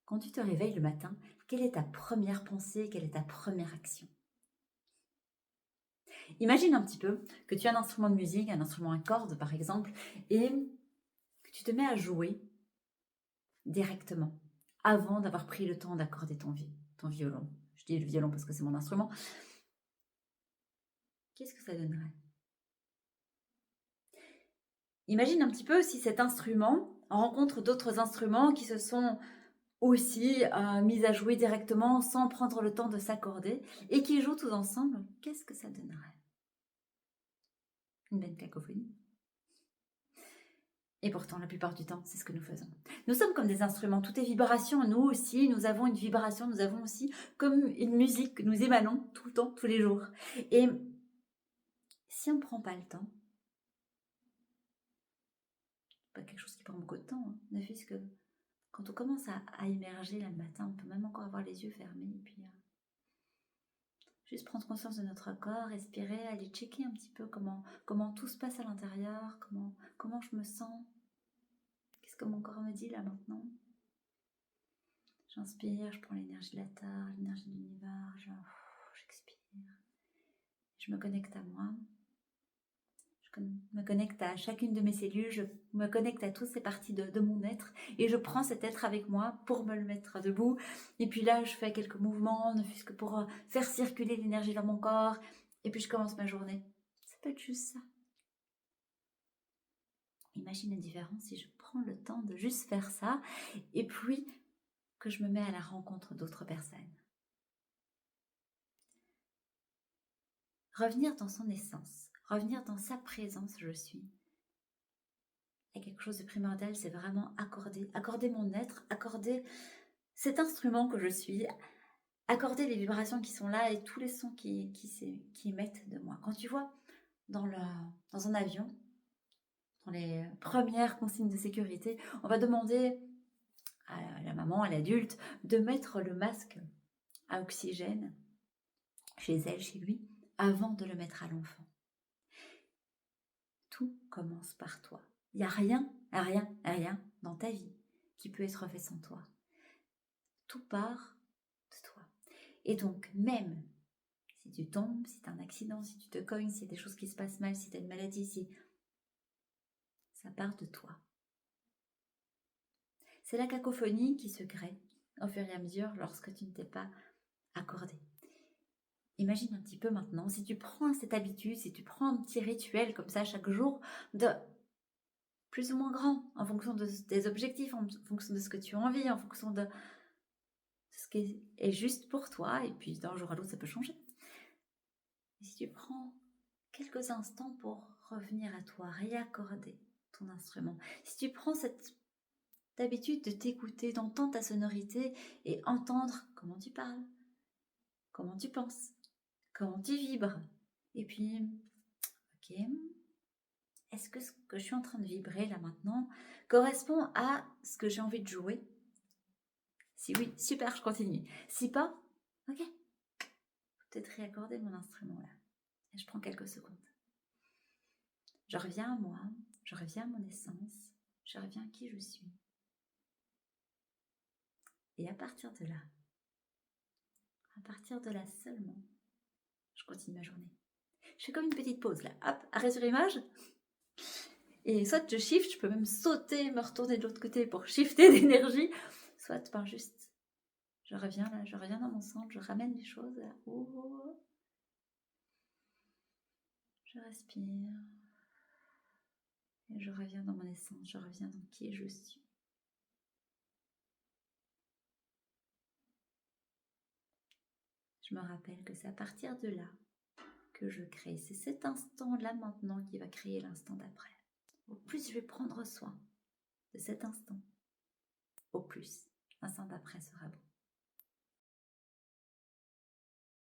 Quand tu te réveilles le matin, quelle est ta première pensée? Quelle est ta première action? Imagine un petit peu que tu as un instrument de musique, un instrument à cordes par exemple, et que tu te mets à jouer directement, avant d'avoir pris le temps d'accorder ton violon. Je dis le violon parce que c'est mon instrument. Qu'est-ce que ça donnerait? Imagine un petit peu si cet instrument rencontre d'autres instruments qui se sont aussi mis à jouer directement sans prendre le temps de s'accorder et qui jouent tous ensemble. Qu'est-ce que ça donnerait? Une belle cacophonie. Et pourtant, la plupart du temps, c'est ce que nous faisons. Nous sommes comme des instruments, tout est vibration. Nous aussi, nous avons une vibration, nous avons aussi comme une musique que nous émanons tout le temps, tous les jours. Et si on ne prend pas le temps, pas quelque chose qui prend beaucoup de temps, hein, ne fût-ce que quand on commence à émerger là, le matin, on peut même encore avoir les yeux fermés et puis juste prendre conscience de notre corps, respirer, aller checker un petit peu comment tout se passe à l'intérieur, comment je me sens, qu'est-ce que mon corps me dit là maintenant. J'inspire, je prends l'énergie de la Terre, l'énergie de l'univers, j'expire. Je me connecte à moi. Je me connecte à chacune de mes cellules, je me connecte à toutes ces parties de mon être et je prends cet être avec moi pour me le mettre debout. Et puis là, je fais quelques mouvements, ne fût-ce que pour faire circuler l'énergie dans mon corps. Et puis je commence ma journée. Ça peut être juste ça. Imagine la différence si je prends le temps de juste faire ça et puis que je me mets à la rencontre d'autres personnes. Revenir dans son essence, revenir dans sa présence, je suis. Et quelque chose de primordial, c'est vraiment accorder mon être, accorder cet instrument que je suis, accorder les vibrations qui sont là et tous les sons qui émettent de moi. Quand tu vois dans un avion, dans les premières consignes de sécurité, on va demander à la maman, à l'adulte, de mettre le masque à oxygène chez elle, chez lui, avant de le mettre à l'enfant. Tout commence par toi. Il n'y a rien dans ta vie qui peut être fait sans toi. Tout part de toi. Et donc, même si tu tombes, si tu as un accident, si tu te cognes, s'il y a des choses qui se passent mal, si tu as une maladie, si ça part de toi. C'est la cacophonie qui se crée au fur et à mesure lorsque tu ne t'es pas accordé. Imagine un petit peu maintenant, si tu prends cette habitude, si tu prends un petit rituel comme ça chaque jour, de plus ou moins grand, en fonction de tes objectifs, en fonction de ce que tu as envie, en fonction de ce qui est juste pour toi, et puis d'un jour à l'autre, ça peut changer. Et si tu prends quelques instants pour revenir à toi, réaccorder ton instrument, si tu prends cette habitude de t'écouter, d'entendre ta sonorité et entendre comment tu parles, comment tu penses, comment tu vibres, et puis, ok, est-ce que ce que je suis en train de vibrer là maintenant correspond à ce que j'ai envie de jouer? Si oui, super, je continue. Si pas, ok, peut-être réaccorder mon instrument là. Et je prends quelques secondes. Je reviens à moi, je reviens à mon essence, je reviens à qui je suis. Et à partir de là seulement, je continue ma journée. Je fais comme une petite pause là, hop, arrêt sur image. Et soit je shift, je peux même sauter, me retourner de l'autre côté pour shifter d'énergie, soit par juste, je reviens là, je reviens dans mon centre, je ramène les choses là. Je respire. Et je reviens dans mon essence, je reviens dans qui je suis. Je me rappelle que c'est à partir de là que je crée. C'est cet instant-là maintenant qui va créer l'instant d'après. Au plus je vais prendre soin de cet instant, au plus l'instant d'après sera beau.